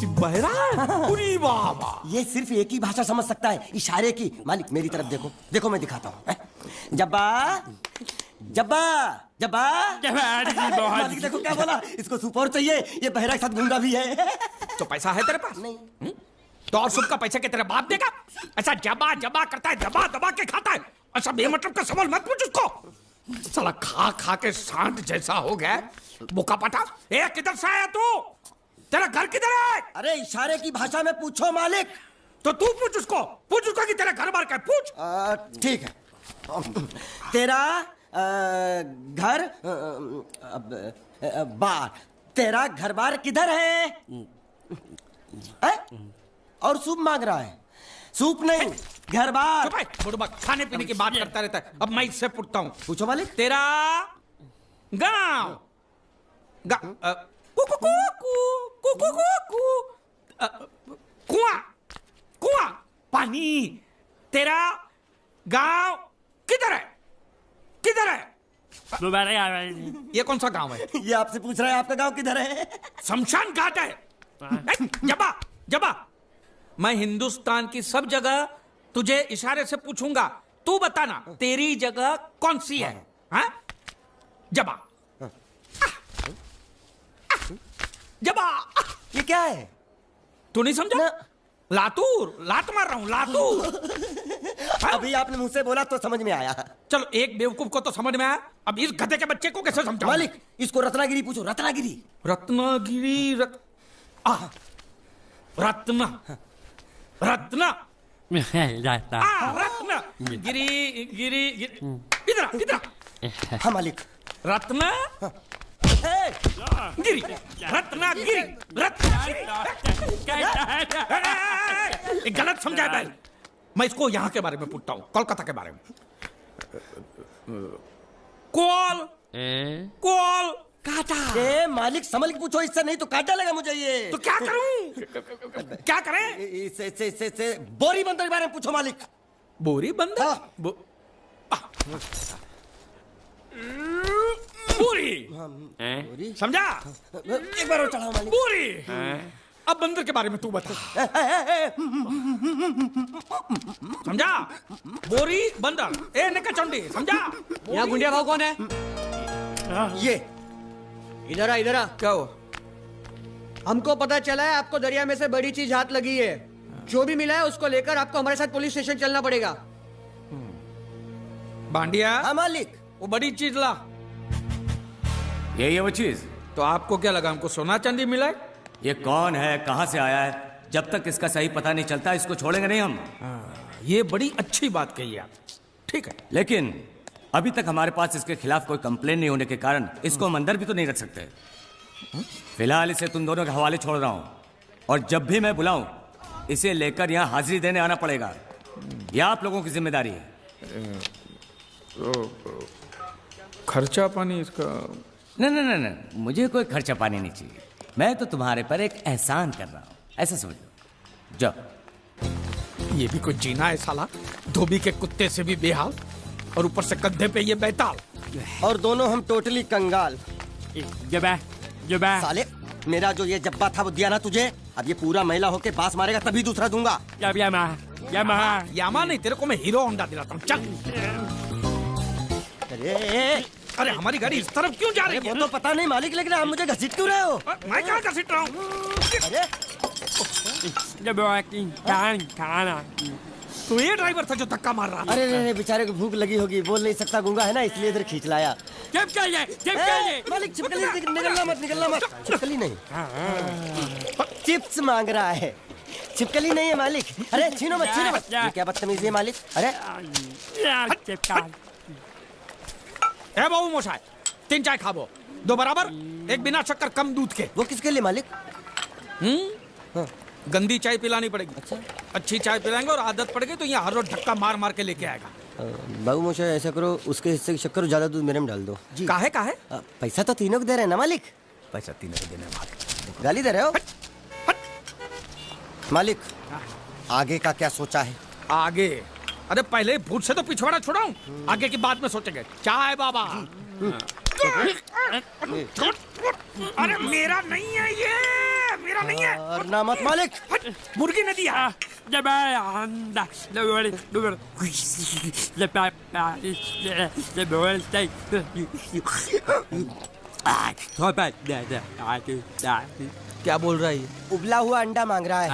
बहरा है? बाबा ये सिर्फ एक ही भाषा समझ सकता है, इशारे की। मालिक मेरी तरफ देखो, देखो मैं दिखाता हूँ। जब्बा जब्बा जब्बा मालिक देखो क्या बोला, इसको सूप और चाहिए, ये बहरा के साथ गूंगा भी है। तो पैसा है तेरे पास? नहीं। तो और सूप का पैसा के तेरे बाप देगा? ऐसा जबा जबा करता है, दबा दबा के खाता है। ऐसा बेमतलब का सवाल मत पूछ उसको। साला खा खा के सांड जैसा हो गया, बोका पटा। ए किधर से आया तू? तेरा घर किधर है? अरे इशारे की भाषा में पूछो मालिक। तो तू पूछ उसको कि तेरा घर बार क्या, पूछ। ठीक है। तेरा घर बार, तेरा घर बार किधर है? और सूप मांग रहा है। सूप नहीं, घर बार। बुढ़बा खाने पीने की बात करता रहता है। अब मैं इससे पूछता हूँ। पूछो मालिक। तेरा गाँव कुआं कुआं पानी, तेरा गांव किधर है? किधर है? ये कौन सा गांव है? ये आपसे पूछ रहा है आपका गांव किधर है? शमशान घाट है। जबा जबा, मैं हिंदुस्तान की सब जगह तुझे इशारे से पूछूंगा, तू बताना तेरी जगह कौन सी है? हाँ? जबा जबा। ये क्या है? तू नहीं समझा? लातूर, लात मार रहा हूं, लातूर। अभी आपने मुझसे बोला तो समझ में आया। चलो एक बेवकूफ को तो समझ में आया, अब इस गधे के बच्चे को कैसे समझाऊं? मालिक इसको रत्नागिरी पूछो, रत्नागिरी। रत्नागिरी रत्न गिरी गिरी इधर। हाँ मालिक। रत्न गिरी, रत्नागिरी, गलत समझा है। मैं इसको यहाँ के बारे में पूछता हूँ, कोलकाता के बारे में। कोल काटा। मालिक संभल के पूछो, इससे नहीं तो काटा लगा मुझे ये। तो क्या करूं? क्या करें? इससे बोरी बंदर के बारे में पूछो मालिक। बोरी बंदर? पूरी समझा? एक बार और चढ़ाओ मालिक। पूरी। अब बंदर के बारे में तू बता। समझा? बोरी बंदर, ए निका चंडी, समझा? यहाँ गुंडिया भाव कौन है? ये इधर आ। क्या हो? हमको पता चला है आपको दरिया में से बड़ी चीज हाथ लगी है। जो भी मिला है उसको लेकर आपको हमारे साथ पुलिस स्टेशन चलना पड़ेगा। बांडिया। हाँ मालिक। वो बड़ी चीज ला। यही है वो चीज? तो आपको क्या लगा हमको सोना चांदी मिला है? ये कौन है, कहां से आया है? जब तक इसका सही पता नहीं चलता इसको छोड़ेंगे नहीं हम। ये बड़ी अच्छी बात कही आप। ठीक है, लेकिन अभी तक हमारे पास इसके खिलाफ कोई कंप्लेन नहीं होने के कारण इसको हम अंदर भी तो नहीं रख सकते। फिलहाल इसे तुम दोनों के हवाले छोड़ रहा हूं, और जब भी मैं बुलाऊं इसे लेकर यहाँ हाजिरी देने आना पड़ेगा। यह आप लोगों की जिम्मेदारी है। खर्चा पानी इसका? नहीं, मुझे कोई खर्चा पानी नहीं चाहिए। मैं तो तुम्हारे पर एक एहसान कर रहा हूँ, ऐसा समझ लो। जाओ। ये भी कोई जीना है साला, धोबी के कुत्ते से भी बेहाल, और ऊपर से कंधे पे ये बैताल, और दोनों हम टोटली कंगाल। जबा साले मेरा जो ये जब्बा था वो दिया ना तुझे, अब ये पूरा महिला होके बास मारेगा तभी दूसरा दूंगा। यामा नहीं, तेरे को मैं हीरो होंडा दिलाता हूँ। चल। अरे हमारी गाड़ी इस तरफ क्यों जा रही है? वो तो पता नहीं मालिक, लेकिन आप मुझे घसीट क्यों रहे हो? मैं क्या घसीट रहा हूँ? तो ये ड्राइवर था जो धक्का मार रहा था। अरे बेचारे को भूख लगी होगी, बोल नहीं सकता, गूंगा है ना, इसलिए इधर खींच लाया। मालिक छिपकली निकलना मत। छिपकली नहीं, चिप्स मांग रहा है, छिपकली नहीं है मालिक। अरे छीनो मत। ये क्या बदतमीजी है मालिक? अरे ए बाबू मोशाय, 3 चाय खाबो, 2 बराबर, 1 बिना शक्कर कम दूध के। वो किसके लिए मालिक? गंदी चाय पिलानी पड़ेगी। अच्छा, अच्छी चाय पिलाएंगे और आदत पड़ गई तो यहाँ हर रोज धक्का मार मार के लेके आएगा। बाबू मोशा ऐसा करो, उसके हिस्से की शक्कर ज्यादा दूध मेरे में डाल दो। काहे? पैसा तो तीनों को दे रहे हैं ना मालिक? पैसा तीनों को देना है मालिक। गाली दे रहे हो मालिक? आगे का क्या सोचा है? आगे? अरे पहले भूत से तो पिछवाड़ा छुड़ाऊं, आगे की बात में सोचेंगे। चाय बाबा। अरे मेरा नहीं है ये, मेरा नहीं है। और ना मत मालिक। हट, मुर्गी ने दिया। क्या बोल रहा है ये? उबला हुआ अंडा मांग रहा है।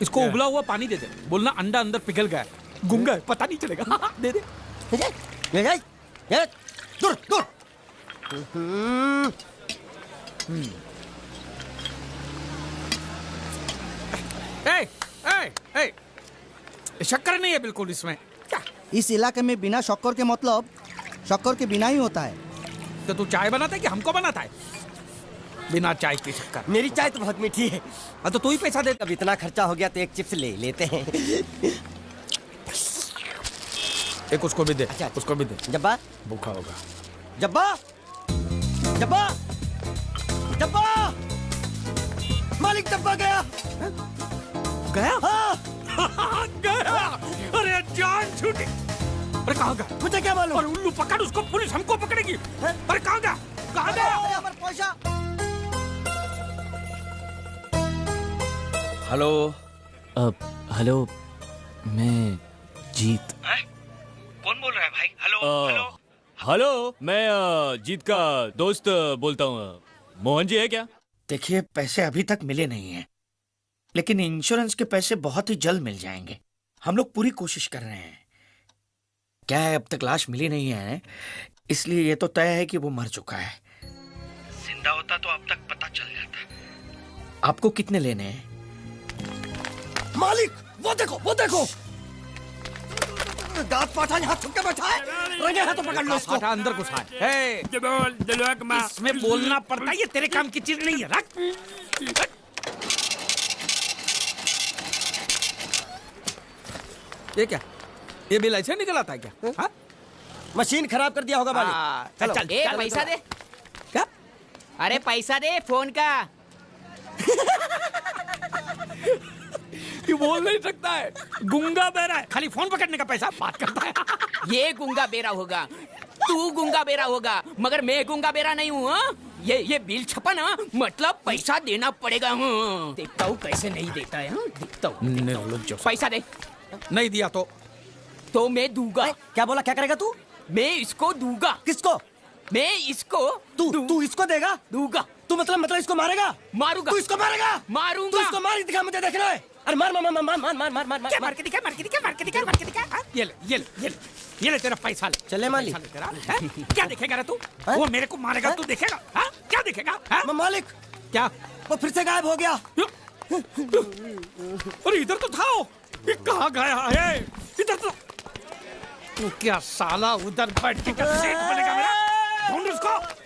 इसको उबला हुआ पानी दे दे, बोलना अंडा अंदर पिघल गया है, गुंगा है, पता नहीं चलेगा। दे दे। ये दूर दूर। ए, ए, ए, शक्कर नहीं है बिल्कुल इसमें। क्या? इस इलाके में बिना शक्कर के मतलब शक्कर के बिना ही होता है। तो तू चाय बनाता है कि हमको बनाता है? बिना चाय की शक्कर। मेरी चाय तो बहुत मीठी है। हाँ तो तू ही पैसा दे। अब इतना खर्चा हो गया तो एक चिप्स ले लेते हैं। एक उसको भी दे। अच्छा। उसको भी दे, जब्बा भूखा होगा। जब्बा जब्बा जब्बा मालिक जब्बा गया। गया? हाँ गया। अरे जान छूटी। अरे कहाँ गया? मुझे क्या मालूम। अरे उल्लू पकड़ उसको, पुलिस हमको पकड़ेगी। अरे कहाँ गया? कहाँ गया? पैसा। हेलो। हेलो, मैं जीत। कौन बोल रहा है भाई? हेलो। हेलो, मैं जीत का दोस्त बोलता हूँ। मोहन जी है क्या? देखिए, पैसे अभी तक मिले नहीं हैं, लेकिन इंश्योरेंस के पैसे बहुत ही जल्द मिल जाएंगे। हम लोग पूरी कोशिश कर रहे हैं। क्या है, अब तक लाश मिली नहीं है, इसलिए ये तो तय है कि वो मर चुका है। जिंदा होता तो अब तक पता चल जाता। आपको कितने लेने हैं? मालिक वो देखो दांत पाठा यहाँ छुप के बैठा है। रंगे हाथों पकड़ लो उसको। पाठा अंदर घुसा है। इसमें बोलना पड़ता है, ये तेरे काम की चीज नहीं है। रख। ये क्या? ये बिल ऐसे निकल आता है क्या? हाँ? मशीन खराब कर दिया होगा मालिक। चल, चलो। चल, पैसा दे। क्या? अरे पैसा दे फोन का। ये बोल नहीं सकता है, गुंगा बहरा है, खाली फोन पकड़ने का पैसा बात करता है। ये गुंगा बेरा होगा, तू गुंगा बेरा होगा, मगर मैं गुंगा बेरा नहीं हूँ। हाँ? ये बिल छपा ना, मतलब पैसा देना पड़ेगा। हाँ? देखता हूँ कैसे नहीं देता है। हाँ? देखता हूँ। पैसा दे। नहीं दिया तो मैं दूंगा। क्या बोला? क्या करेगा तू? मैं इसको दूंगा। किसको? मैं इसको तू इसको देगा? दूंगा। तू मतलब इसको मारेगा? मारूंगा। तू इसको मारेगा? मारूंगा। तू इसको मार दिखा, मुझे देखना है। अरे मार मार मार मार मार मार मार मार क्या? मार के दिखा, मार के दिखा, मार के दिखा, मार के दिखा। हाँ? ये ले तेरा पैसा ले। चले मालिक। पैसा ले तेरा। हैं? क्या देखेगा रे तू? हैं? वो मेरे को मारेगा, तू देखेगा? हाँ? क्या देखेगा? हाँ? मालिक क्या? वो फिर से गायब हो गया। अरे इधर तो था वो। ये कहाँ गया है? इधर तो। तू क्या साला उधर बैठ के क्या सेठ बनेगा मेरा? ढूंढ उसको।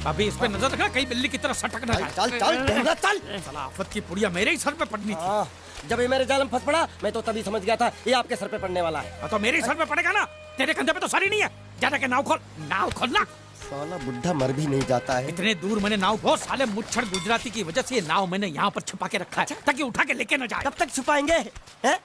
अभी इस पे नजर रखना, कहीं बिल्ली की तरह सटक ना जाए। चल चल ढूंढना, चल। साला आफत की पुड़िया मेरे ही सर पे पड़नी थी। हाँ, जब ये मेरे जाल में फंस पड़ा, मैं तो तभी समझ गया था ये आपके सर पे पड़ने वाला है। तो मेरे ही सर पे पड़ेगा ना, तेरे कंधे पे तो सर ही नहीं है। जाने के नाव खोल, नाव खोलना। साला बुढ़ा मर भी नहीं जाता है। इतने दूर मैंने नाव, बहुत साले मुच्छड़ गुजराती की वजह से ये नाव मैंने यहाँ पर छुपा के रखा है, ताकि उठा के लेके न जाए। कब तक छुपाएंगे? हैं?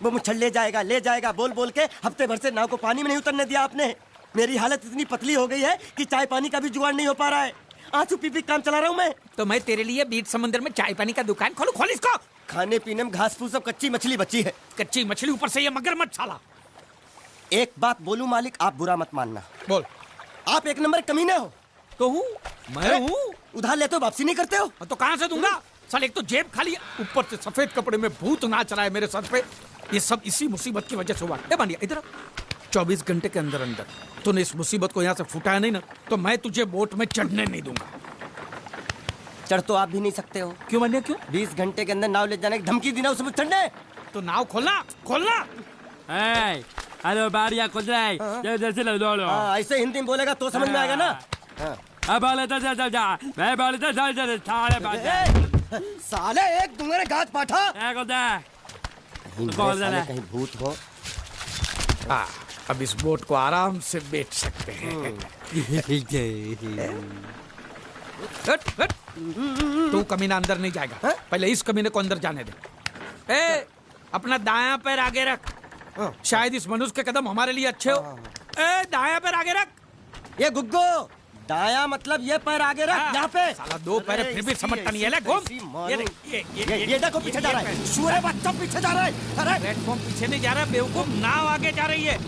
वो मुच्छड़ ले जाएगा बोल बोल के हफ्ते भर से नाव को पानी में नहीं उतरने दिया आपने। मेरी हालत इतनी पतली हो गई है कि चाय पानी का भी जुगाड़ नहीं हो पा रहा है। आंसू पी काम चला रहा हूँ मैं। तो मैं तेरे लिए बीच समंदर में चाय पानी का दुकान खोलूं? खोल इसको। खाने पीने में घास फूस सब कच्ची मछली बची है। कच्ची मछली, ऊपर से ये मगरमच्छ साला। एक बात बोलूं मालिक, आप बुरा मत मानना। बोल। आप एक नंबर कमीने हो। तो हूँ मैं हूँ। उधार लेते हो, वापसी नहीं करते हो। तो कहाँ से दूंगा? साल एक तो जेब खाली है, ऊपर से सफेद कपड़े में भूत नाच रहा है मेरे सर पे। ये सब इसी मुसीबत की वजह से हुआ। ए बांडिया इधर 24 घंटे के अंदर अंदर तूने इस मुसीबत को यहाँ से फुटाया नहीं ना, तो मैं तुझे बोट में चढ़ने नहीं दूंगा। चढ़ तो आप भी नहीं सकते हो। क्यों मानिया? क्यों? 20 घंटे के अंदर नाव ले जाने की धमकी दी ना उसमें चढ़ने। तो नाव खोलना खोलना। हेलो बारिया खुद रहा है, जैसे लो लो। हाँ, ऐसे हिंदी में बोलेगा तो समझ में आएगा ना। हाँ। अब बोले तो जा मैं बोले तो साले बात साले एक दूंगे गाज पाठा। कहीं भूत हो। अब इस बोट को आराम से बेच सकते हैं। हट, हट। तू कमीना अंदर नहीं जाएगा। पहले इस कमीने को अंदर जाने दे। ए, अपना दायां पैर आगे रख। शायद इस मनुष्य के कदम हमारे लिए अच्छे हो। ए, दायां पैर आगे रख। ये गुग्गो, दाया मतलब ये पैर आगे रख, यहाँ पे। साला दो पैर फिर भी समझता नहीं है। ले घूम। ये देखो पीछे जा रहा है, सूरे बच्चा पीछे जा रहा है। अरे प्लेटफॉर्म पीछे नहीं जा रहा बेवकूफ, नाव आगे जा रही है।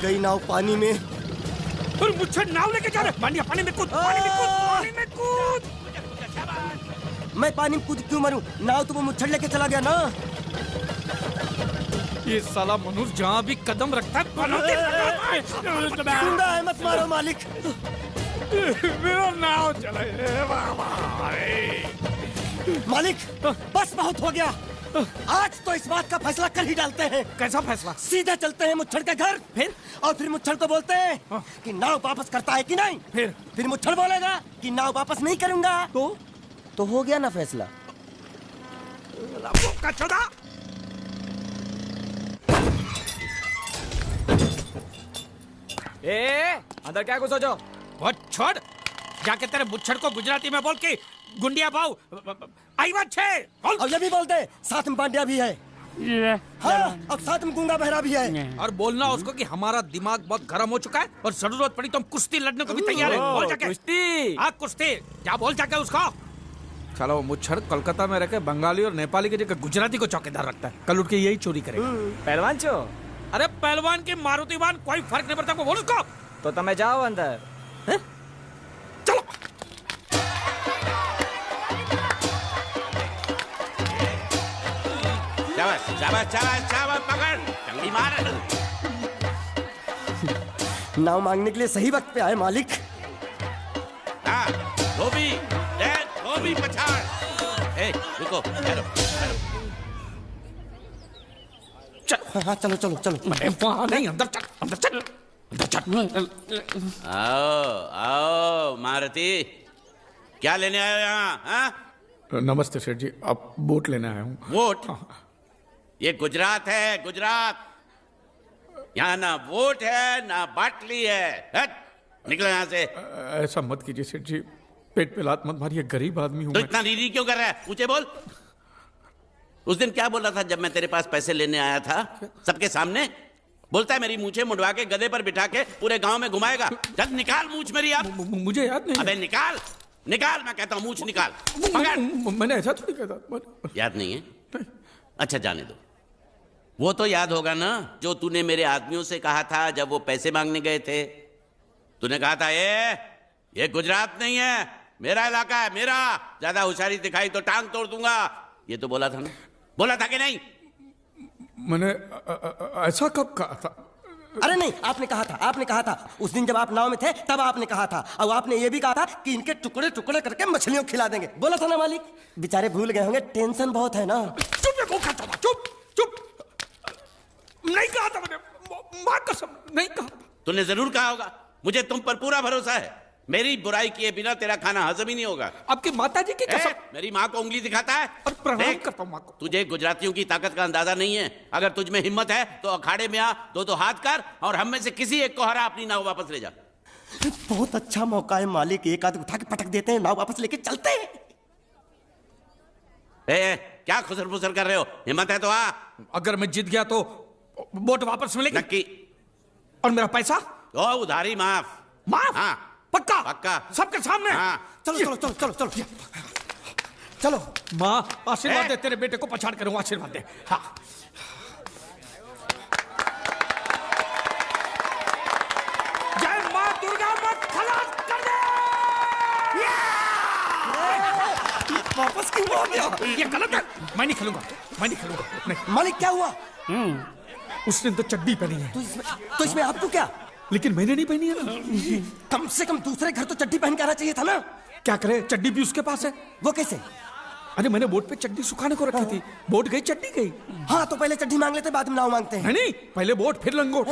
गई नाव पानी में। और मुझे नाव लेके जा रहे। पानी में कूद, पानी में कूद, पानी में कूद। मैं पानी में कूद क्यों मरूं? नाव तो वो मुच्छड़ लेके चला गया ना। ये साला मनुष्य जहाँ भी कदम रखता है पनौती लगाता है। गुंडा है, मत मारो मालिक। मेरा नाव चला मालिक बस बहुत हो गया। आज तो इस बात का फैसला कर ही डालते हैं। कैसा फैसला? सीधे चलते हैं मुच्छड़ के घर, फिर मुच्छड़ को बोलते हैं कि नाव वापस करता है कि नहीं। फिर मुच्छड़ बोलेगा कि नाव वापस नहीं करूंगा। तो हो गया ना फैसला। अंदर क्या घुसो जो? वो छोड़, जाके तेरे मुच्छड़ को गुजराती में बोल के गुंडिया भाव आई बात छे। और ये भी बोलते साथ में पांड्या भी है। हाँ, और साथ में गूंगा बहरा भी है। और बोलना उसको कि हमारा दिमाग बहुत गर्म हो चुका है और जरूरत पड़ी तो हम कुश्ती लड़ने को भी तैयार है। बोल जाके। कुश्ती? हाँ कुश्ती, जा बोल जाके उसको। चलो, वो मुच्छड़ कोलकाता में रहकर बंगाली और नेपाली की जगह गुजराती को चौकीदार रखता है। कल उठ के यही चोरी करेगा। पहलवान छो? अरे पहलवान की मारुति वाहन कोई फर्क नहीं पड़ता। बोल उसको। तो તમે જાઓ અંદર। चलो। शाबाश शाबाश शाबाश शाबाश, पकड़, जल्दी मार। नाव मांगने के लिए सही वक्त पे आए मालिक। हाँ, धोबी पछाड़। रुको, चलो। हाँ चलो चलो चलो। वहाँ नहीं, अंदर चल, अंदर चल, अंदर चल। आओ मारुति, क्या लेने आए हो यहाँ? हाँ? नमस्ते सेठ जी, आप बोट लेने आया हूँ। वोट? ये गुजरात है, गुजरात। यहाँ ना वोट है ना बाटली है। हट, निकलो यहाँ से। ऐसा मत कीजिए सेठ जी, पेट पे लात मत मारिए, गरीब आदमी हूँ। तो इतना रीरी क्यों कर रहा है? ऊंचे बोल। उस दिन क्या बोला था जब मैं तेरे पास पैसे लेने आया था सबके सामने? बोलता है मेरी मूछें मुंडवा के गधे पर बिठा के पूरे गांव में घुमाएगा। चल निकाल मूछ मेरी अब। मुझे याद नहीं। अबे निकाल, निकाल, मैं कहता हूँ मूछ निकाल। मैंने ऐसा थोड़ी कहता। याद नहीं है? अच्छा जाने दो। वो तो याद होगा ना जो तूने मेरे आदमियों से कहा था जब वो पैसे मांगने गए थे। तूने कहा था ये गुजरात नहीं है, मेरा इलाका है, मेरा। ज्यादा होशियारी दिखाई तो टांग तोड़ दूंगा। ये तो बोला था ना? बोला था कि नहीं? मैंने ऐसा कब कहा था? अरे नहीं, आपने कहा था उस दिन जब आप नाव में थे तब आपने कहा था। और आपने ये भी कहा था कि इनके टुकड़े टुकड़े करके मछलियों खिला देंगे। बोला था ना मालिक? बेचारे भूल गए होंगे, टेंशन बहुत है ना। चुप। नहीं कहा था मैंने, मां कसम नहीं कहा। तूने जरूर कहा होगा। मुझे तुम पर पूरा भरोसा है। मेरी बुराई किए बिना तेरा खाना हजम ही नहीं होगा। आपकी माता जी की कसम। मेरी माँ को उंगली दिखाता है और प्रणाम करता हूँ माँ को। तुझे गुजरातियों की ताकत का अंदाजा नहीं है। अगर तुझ में हिम्मत है तो अखाड़े में आ, दो हाथ कर और हम में से किसी एक को हरा अपनी नाव वापस ले जा। बहुत अच्छा मौका है मालिक, एक आध उठा के पटक देते हैं, नाव वापस लेके चलते हैं। क्या खुसर फुसर कर रहे हो? हिम्मत है तो आ। अगर मैं जीत गया तो बोट वापस मिलेगी? नक्की। और मेरा पैसा? उधारी माफ। हाँ, पक्का? पक्का, सबके सामने। हाँ। चलो। माँ आशीर्वाद दे, तेरे बेटे को पछाड़ करूंगा, आशीर्वाद दे। हाँ। जय माँ दुर्गा, मत खलास कर दे। वापस क्यों हो गया? ये गलत है, मैं नहीं खेलूंगा। नहीं। मालिक क्या हुआ? उसने तो चड्डी पहनी है। तो इसमें आपको क्या? लेकिन मैंने नहीं पहनी है ना। कम से कम दूसरे घर तो चड्डी पहन के आना चाहिए था ना। क्या करे, चड्डी भी उसके पास है। वो कैसे? अरे मैंने बोट पे चड्डी सुखाने को रखी थी, बोट गई चड्डी गई। हाँ तो पहले चड्डी मांग लेते, बाद में नाव मांगते हैं। नहीं, पहले बोट फिर लंगोट।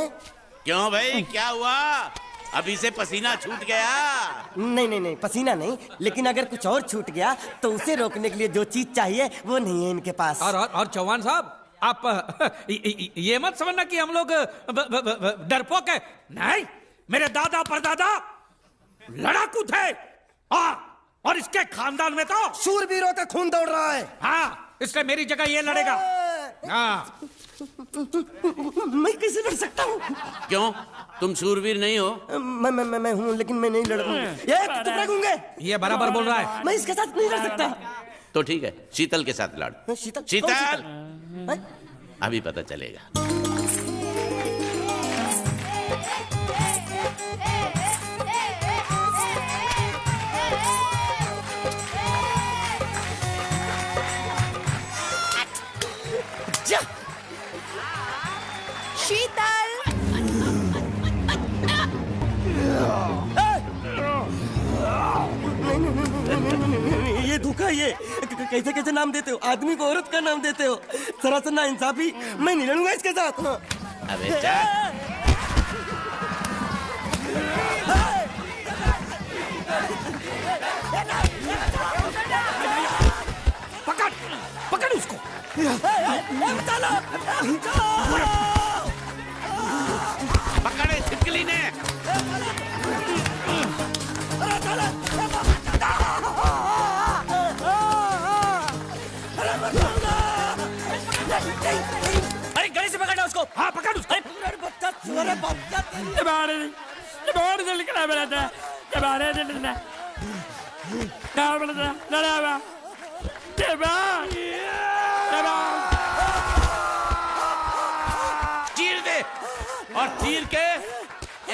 क्यों भाई, क्या हुआ? अभी से पसीना छूट गया? नहीं, पसीना नहीं, लेकिन अगर कुछ और छूट गया तो उसे रोकने के लिए जो चीज चाहिए वो नहीं है इनके पास। और चौहान साहब, आप ये मत समझना कि हम लोग डरपोक है। नहीं, मेरे दादा परदादा लड़ाकू थे। और इसके खानदान में तो शूरवीरों का खून दौड़ रहा है। हाँ, इसलिए मेरी जगह ये लड़ेगा। हाँ मैं कैसे लड़ सकता हूँ? क्यों? तुम शूरवीर नहीं हो? मैं हूँ, लेकिन मैं नहीं लड़ रहा हूँ। ये टुकड़ा गूंगे, ये बराबर बोल रहा है। मैं इसके साथ नहीं लड़ सकता। तो ठीक है, शीतल के साथ लड़। शीतल? शीतल, हैं? अभी पता चलेगा। शीतल, नहीं, ये धोखा। ये कैसे कैसे नाम देते हो? आदमी को औरत का नाम देते हो। सरासर ना इंसाफी। मैं नहीं लड़ूंगा इसके साथ। अबे जा। पकड़ पकड़ उसको। पकड़े छिपकली ने। अरे गले से पकड़ना उसको। हाँ पकड़ उसको। चीर दे, और चीर के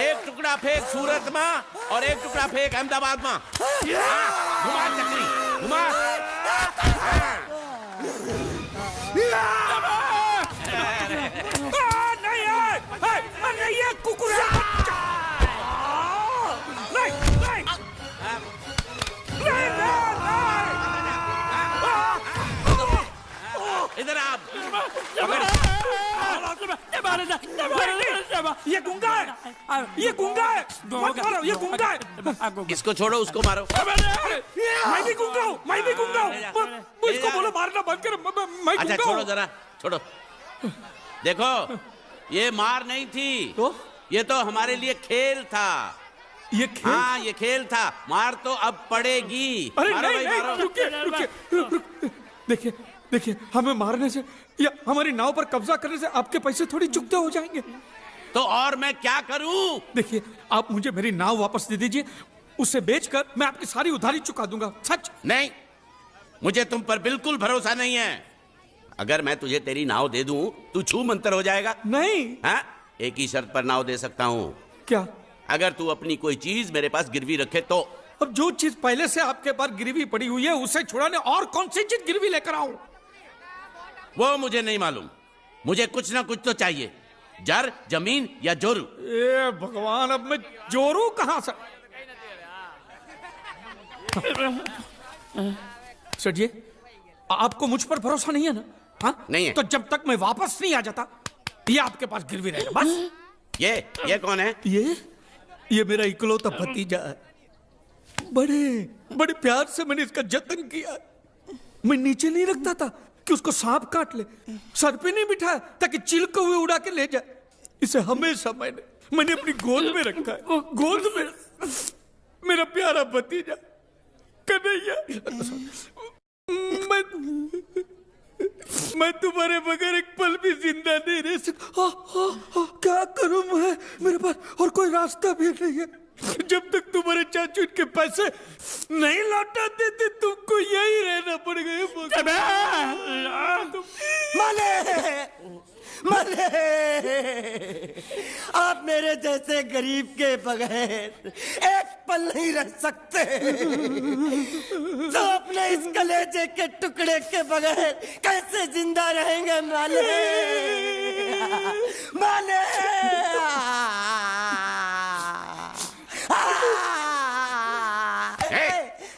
एक टुकड़ा फेंक सूरत में और एक टुकड़ा फेंक अहमदाबाद में। हाँ, घुमा चक्री घुमा। नहीं है, नहीं है कुकुर। नहीं नहीं इधर आप। ये गुंगा है, ये गुंगा है। मत मारो, ये गुंगा है। इसको छोड़ो, उसको मारो। मैं भी गुंगा हूँ, मैं भी गुंगा हूँ। मुझको बोलो मारना बंद कर। मैं अच्छा गुंगा छोड़ो हूँ। जरा, छोड़ो। देखो, ये मार नहीं थी, ये तो हमारे लिए खेल था। ये खेल? हाँ, ये खेल था। मार तो अब पड़ेगी। अरे मारो नहीं, भाई, नहीं, मारो। रुकिए। देखिए देखिए, हमें मारने से या हमारी नाव पर कब्जा करने से आपके पैसे थोड़ी चुकते हो जाएंगे। तो और मैं क्या करूं? देखिए, आप मुझे मेरी नाव वापस दे दीजिए। उसे बेचकर मैं आपकी सारी उधारी चुका दूंगा। सच नहीं, मुझे तुम पर बिल्कुल भरोसा नहीं है। अगर मैं तुझे तेरी नाव दे दूं, तू छू मंतर हो जाएगा। नहीं। हाँ, एक ही शर्त पर नाव दे सकता हूँ। क्या? अगर तू अपनी कोई चीज मेरे पास गिरवी रखे तो। अब जो चीज पहले से आपके पास गिरवी पड़ी हुई है, उसे छुड़ाने और कौन सी चीज गिरवी लेकर आऊं? वो मुझे नहीं मालूम। मुझे कुछ ना कुछ तो चाहिए। जर, जमीन या जोरू। ए भगवान, अब मैं जोरू कहां से? सर जी, आपको मुझ पर भरोसा नहीं है ना? हाँ? नहीं है। तो जब तक मैं वापस नहीं आ जाता, ये आपके पास गिरवी रहेगा बस। ये कौन है? ये मेरा इकलौता भतीजा है। बड़े बड़े प्यार से मैंने इसका जतन किया। मैं नीचे नहीं रखता था कि उसको सांप काट ले, सर पे नहीं बिठाया ताकि चिल को हुए उड़ा के ले जाए। इसे हमेशा मैंने अपनी गोद में रखा है। गोद में मेरा प्यारा भतीजा कन्हैया। मैं तुम्हारे बगैर एक पल भी जिंदा नहीं रह सकता। क्या करूं मैं? मेरे पास और कोई रास्ता भी नहीं है। जब तक तुम्हारे चाचू इनके पैसे नहीं लौटा देते, तुमको यही रहना पड़ेगा। माले, आप मेरे जैसे गरीब के बगैर एक पल नहीं रह सकते। तो अपने इस कलेजे के टुकड़े के बगैर कैसे जिंदा रहेंगे माले? माले,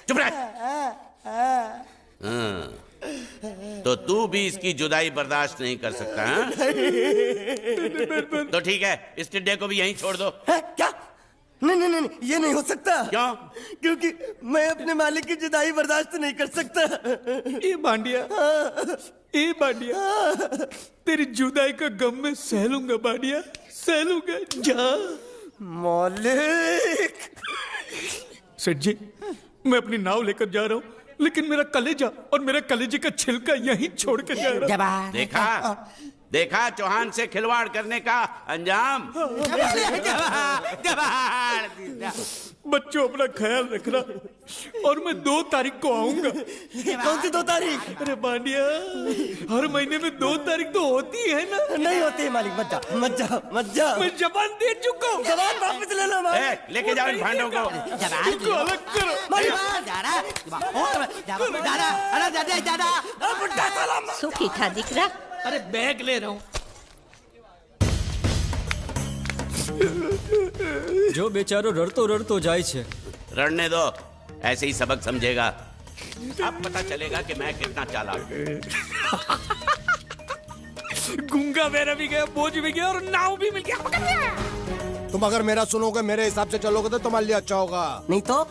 चुप रह। तो तू भी इसकी जुदाई बर्दाश्त नहीं कर सकता है? तो ठीक है, इस टिड्डे को भी यहीं छोड़ दो। क्या? नहीं, ये नहीं हो सकता। क्यों? क्योंकि मैं अपने मालिक की जुदाई बर्दाश्त नहीं कर सकता। ए बांडिया, तेरी जुदाई का गम मैं सह लूंगा बांडिया, सह लूंगा। जा मालिक। सेठ जी, मैं अपनी नाव लेकर जा रहा हूँ। लेकिन मेरा कलेजा और मेरे कलेजे का छिलका यहीं छोड़ के जा रहा। देखा देखा चौहान से खिलवाड़ करने का अंजाम। बच्चों अपना ख्याल रखना और मैं 2 तारीख को आऊंगा। कौन सी 2 तारीख? अरे बांडिया, हर महीने में 2 तारीख तो होती है ना? नहीं होती है मालिक, मत जा मत जा मत जा। मैं जबान दे चुका हूँ। जबान वापस ले लो मालिक। लेके जाओ इन भांडों को। इनको अलग करो। सुखी था दिकरा। अरे बैग ले रहा हूँ। जो बेचारो रड़तो जाए छे। रड़ने दो, ऐसे ही सबक समझेगा। अब पता चलेगा कि मैं कितना चालाक हूं। गुंगा बेरा भी गया, बोझ भी गया और नाव भी मिल गया। तुम अगर मेरा सुनोगे, मेरे हिसाब से चलोगे तो तुम्हारे लिए अच्छा होगा, नहीं तो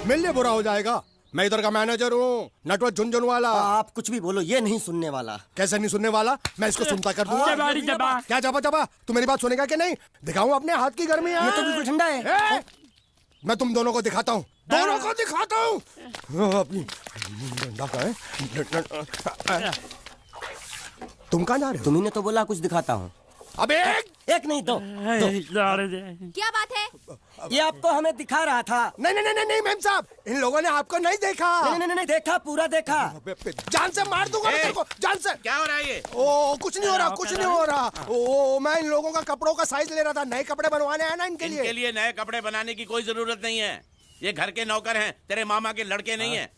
मेरे लिए बुरा हो जाएगा। मैं इधर का मैनेजर हूँ, नटवर झुनझुन वाला। आप कुछ भी बोलो, ये नहीं सुनने वाला। कैसे नहीं सुनने वाला? मैं इसको सुनता कर दूंगा। क्या जबा? तू मेरी बात सुनेगा कि नहीं? दिखाऊं अपने हाथ की गर्मी? ये तो बिल्कुल ठंडा है। मैं तुम दोनों को दिखाता हूँ, दोनों को दिखाता हूँ। तुम कहाँ जा रहे हो? तुम्ही ने तो बोला कुछ दिखाता हूँ। अब एक नहीं दो। क्या बात है? ये आपको हमें दिखा रहा था। नहीं मैम साहब, इन लोगों ने आपको नहीं देखा। नहीं देखा, पूरा देखा। जान से मार दूंगा मैं तेरे को, जान से। क्या हो रहा है ये? ओ कुछ नहीं हो रहा, कुछ नहीं हो रहा। ओ मैं इन लोगों का कपड़ों का साइज ले रहा था, नए कपड़े बनवाने हैं ना इनके लिए। इनके लिए नए कपड़े बनाने की कोई जरूरत नहीं है। ये घर के नौकर हैं, तेरे मामा के लड़के नहीं हैं।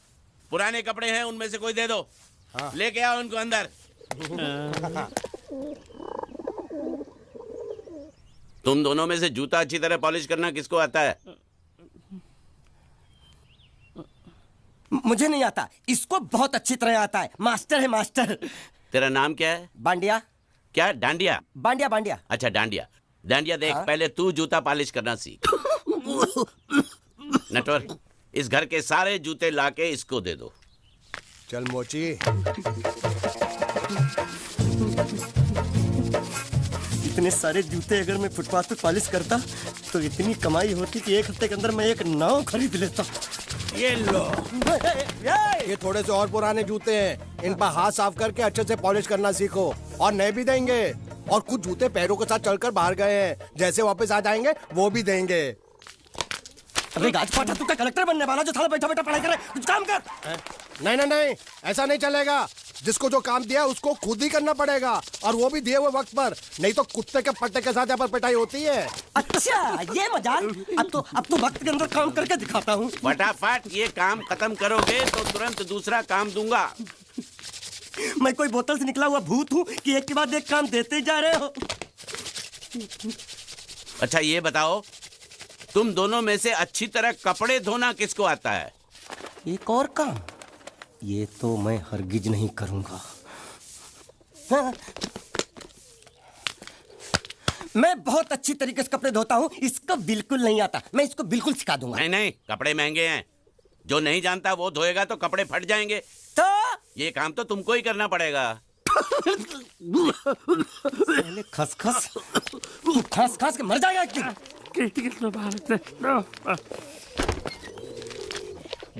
पुराने कपड़े हैं, उनमें से कोई दे दो। लेके आओ उनको अंदर। तुम दोनों में से जूता अच्छी तरह पॉलिश करना किसको आता है? मुझे नहीं आता, इसको बहुत अच्छी तरह आता है। मास्टर है, मास्टर। तेरा नाम क्या है? बांडिया। क्या? डांडिया? बांडिया। अच्छा डांडिया। डांडिया देख, पहले तू जूता पॉलिश करना सीख। नटवर, इस घर के सारे जूते लाके इसको दे दो। चल मोची। इतने सारे जूते अगर मैं फुटपाथ पे पॉलिश करता तो इतनी कमाई होती कि 1 हफ्ते के अंदर मैं एक नाव खरीद लेता। ये लो, ये थोड़े से और पुराने जूते हैं, इन पर हाथ साफ करके अच्छे से पॉलिश करना सीखो। और नए भी देंगे, और कुछ जूते पैरों के साथ चलकर बाहर गए हैं, जैसे वापस आ जाएंगे वो भी देंगे। अबे गाजपाटा, तू क्या कलेक्टर बनने वाला जो थाला बैठा पढ़ाई करे? कुछ काम कर। नहीं, ऐसा नहीं चलेगा। जिसको जो काम दिया उसको खुद ही करना पड़ेगा, और वो भी दिए हुए वक्त पर, नहीं तो कुत्ते के पट्टे के साथ यहाँ पर पिटाई होती है। अच्छा, ये मजाल। अब तो वक्त के अंदर काम करके दिखाता हूँ। फटाफट ये काम खत्म करोगे तो तुरंत दूसरा काम दूंगा। मैं कोई बोतल से निकला हुआ भूत हूँ कि एक के बाद एक काम देते जा रहे हो? अच्छा ये बताओ, तुम दोनों में से अच्छी तरह कपड़े धोना किसको आता है? एक और काम? ये तो मैं हरगिज नहीं करूंगा। हाँ। मैं बहुत अच्छी तरीके से कपड़े धोता हूँ, इसको बिल्कुल नहीं आता। मैं इसको बिल्कुल सिखा दूंगा। नहीं, कपड़े महंगे हैं। जो नहीं जानता वो धोएगा तो कपड़े फट जाएंगे। तो ये काम तो तुमको ही करना पड़ेगा। खस के मर जाएगा।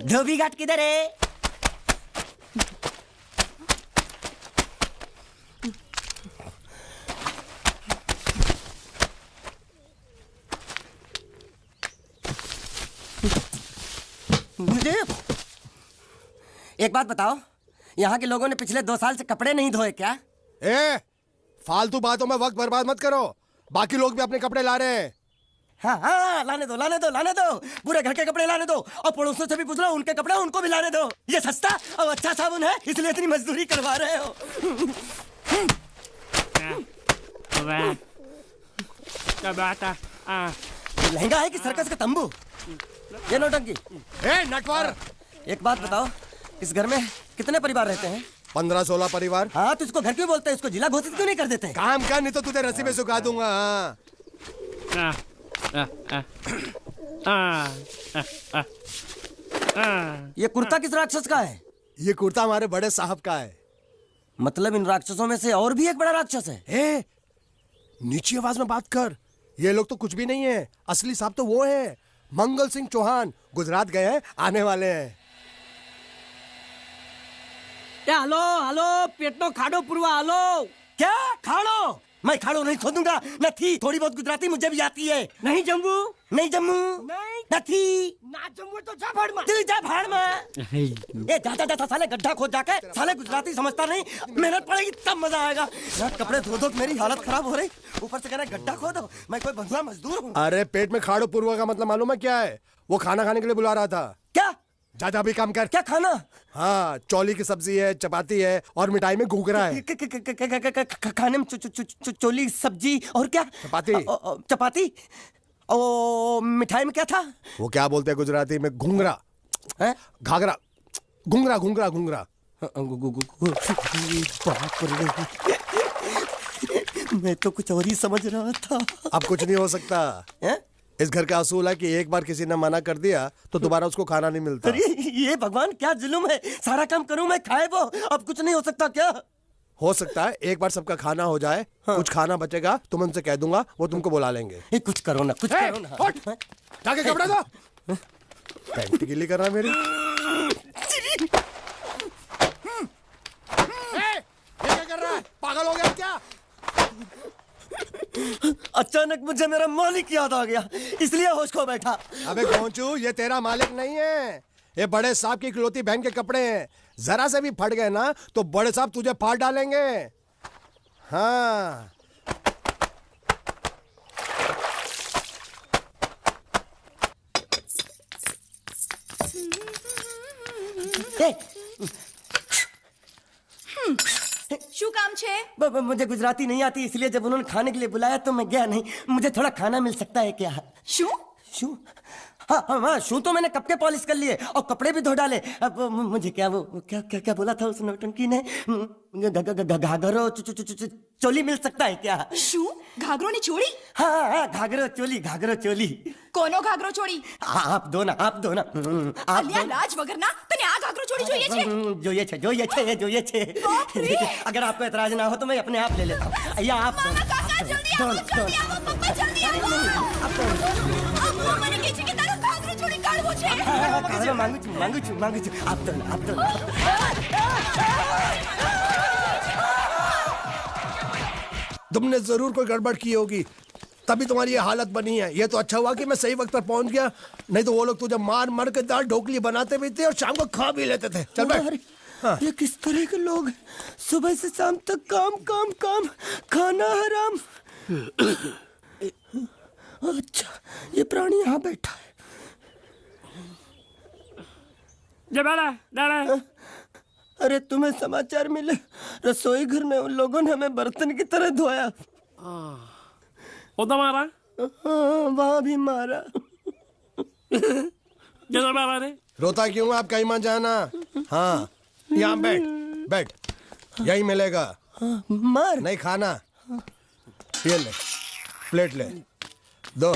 धोबी घाट किधर है? मुझे एक बात बताओ, यहाँ के लोगों ने पिछले 2 साल से कपड़े नहीं धोए क्या? फालतू बातों में वक्त बर्बाद मत करो। बाकी लोग भी अपने कपड़े ला रहे हैं। हाँ, लाने दो। पूरे घर के कपड़े लाने दो, और पड़ोसियों से भी पूछ लो, उनके कपड़े उनको भी लाने दो। ये सस्ता और अच्छा साबुन है, इसलिए इतनी मजदूरी करवा रहे हो। लहंगा है कि सर्कस का तंबू? ये नौटंकी। नटवर, एक बात बताओ, इस घर में कितने परिवार रहते हैं? 15-16 परिवार। हाँ, तो इसको घर क्यों बोलते हैं? इसको जिला घोषित क्यों नहीं कर देते? काम कर, नहीं तो तुझे रस्सी में सुखा दूंगा। ये कुर्ता किस राक्षस का है? ये कुर्ता हमारे बड़े साहब का है। मतलब इन राक्षसों में से और भी एक बड़ा राक्षस है? नीची आवाज में बात कर। ये लोग तो कुछ भी नहीं है, असली साहब तो वो है, मंगल सिंह चौहान। गुजरात गए हैं, आने वाले हैं। હાલો હાલો પેટનો ખાડો પૂરવા હાલો क्या खाड़ो मैं खाड़ो नहीं खोदूंगा नहीं थोड़ी बहुत गुजराती मुझे भी आती है नहीं जम्मू नहीं जम्मू नहीं ना जम्मू तो जा भाड़ में तू जा भाड़ में ये जा जा साले गड्ढा खोद जाके साले गुजराती समझता नहीं मेहनत पड़ेगी तब मजा आएगा यार कपड़े धो धो मेरी हालत खराब हो रही ऊपर से कह रहा गड्ढा खोदो मैं कोई बंधुआ मजदूर हूँ अरे पेट में खाड़ो पूर्वा का मतलब मालूम है क्या है? वो खाना खाने के लिए बुला रहा था। क्या जा भी काम कर। क्या खाना? हाँ चौली की सब्जी है, चपाती है और मिठाई में घूघरा है। खाने में चोली सब्जी और क्या? चपाती और मिठाई में क्या था? वो क्या बोलते हैं गुजराती में? घूंघरा है, घाघरा, घूंघरा घूंघरा घूंघरा। मैं तो कुछ और ही समझ रहा था। अब कुछ नहीं हो सकता है? इस घर का असूल है कि एक बार किसी ने मना कर दिया तो दोबारा उसको खाना नहीं मिलता। अरे ये भगवान क्या जुल्म है, सारा काम करूं मैं खाए वो, अब कुछ नहीं हो सकता क्या? हो सकता है एक बार सबका खाना हो जाए। हाँ। कुछ खाना बचेगा तो मैं उनसे कह दूंगा, वो तुमको बुला लेंगे। कुछ करो ना, कुछ करो ना। जाके कपड़े दो। पैंट गिल्ली कर रहा मेरी। ये क्या कर रहा है? पागल हो गया क्या? अचानक मुझे मेरा मालिक याद आ गया, इसलिए होश खो बैठा। अबे गोंचू, ये तेरा मालिक नहीं है, ये बड़े साहब की इकलौती बहन के कपड़े हैं। जरा से भी फट गए ना तो बड़े साहब तुझे फाड़ डालेंगे। हाँ શું કામ છે? मुझे गुजराती नहीं आती, इसलिए जब उन्होंने खाने के लिए बुलाया तो मैं गया नहीं। मुझे थोड़ा खाना मिल सकता है क्या? શું? शू? हाँ हाँ हाँ, शू तो मैंने कब के पॉलिश कर लिए और कपड़े भी धो डाले। अब मुझे क्या वो क्या क्या क्या बोला था उस नौटंकी ने? घाघरो चोली मिल सकता है क्या? શું? ઘાઘરો ની ચોળી? हाँ हाँ घाघरो चोली। કોનો ઘાઘરો ચોળી? आप दो ना आप दो ना आप અલ્યા લાજ વગરના તને આ ઘાઘરો ચોળી જોઈએ છે? જોઈએ છે। अगर आपको एतराज ना हो तो मैं अपने आप ले लेता हूँ। या आप दो જલ્દી આવો પપ્પા જલ્દી આવો મને કહે છે કે તારો ઘાઘરો ચોળી કાઢવો છે। मांगू છું आप दो तुमने जरूर कोई गड़बड़ की होगी, तभी तुम्हारी ये हालत बनी है। ये तो अच्छा हुआ कि मैं सही वक्त पर पहुंच गया, नहीं तो वो लोग तुझे मार मार के दाल ढोकली बनाते भी थे और शाम को खा भी लेते थे। चल बैठ। हाँ। ये किस तरह के लोग, सुबह से शाम तक काम काम काम, खाना हराम। अच्छा ये प्राणी यहाँ बैठा है। अरे तुम्हें समाचार मिले? रसोई घर में उन लोगों ने हमें बर्तन की तरह धोया। मारा? वहाँ भी मारा। रोता क्यों? आप कहीं मत जाना। हाँ यहाँ बैठ यही मिलेगा। मार नहीं खाना, ये ले प्लेट ले दो।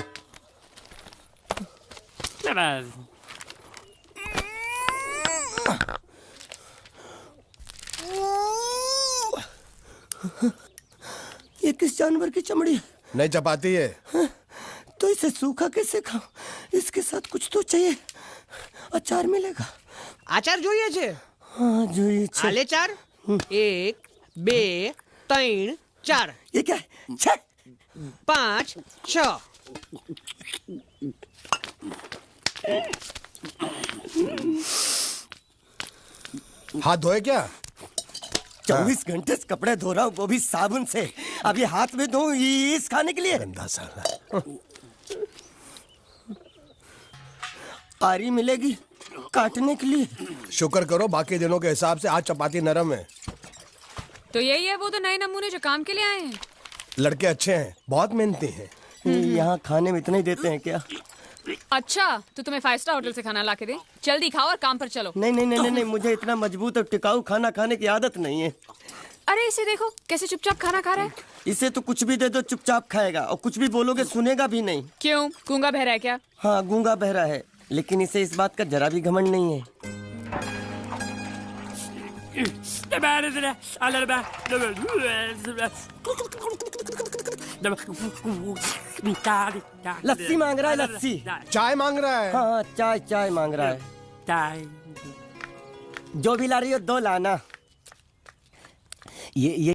ये किस जानवर की चमड़ी? नहीं चपाती है। तो इसे सूखा कैसे खाऊं? इसके साथ कुछ तो चाहिए। अचार मिलेगा? આચાર જોઈએ છે? हाँ જોઈએ છે। આલે ચાર 1 2 3 4। ये क्या है? 6 5 6। हाथ धोए क्या? 24 घंटे से कपड़े धो रहा हूँ, वो भी साबुन से। अब ये हाथ में धो इस खाने के लिए? गंदा साला। आरी मिलेगी काटने के लिए? शुक्र करो बाकी दिनों के हिसाब से आज चपाती नरम है। तो यही है वो तो नए नमूने जो काम के लिए आए हैं। लड़के अच्छे हैं, बहुत मेहनती हैं। यहाँ खाने में इतना ही देते हैं क्या? अच्छा तो तुम्हें 5 स्टार होटल से खाना ला के दे, जल्दी खाओ और काम पर चलो। नहीं, मुझे इतना मजबूत और टिकाऊ खाना खाने की आदत नहीं है। अरे इसे देखो कैसे चुपचाप खाना खा रहा है। इसे तो कुछ भी दे दो चुपचाप खाएगा, और कुछ भी बोलोगे सुनेगा भी नहीं। क्यों, गूंगा बहरा है क्या? हाँ गूंगा बहरा है, लेकिन इसे इस बात का जरा भी घमंड नहीं है। लस्सी मांग रहा है, लस्सी। चाय मांग रहा है। हाँ चाय मांग रहा है। चाय जो भी ला रही हो 2 लाना। ये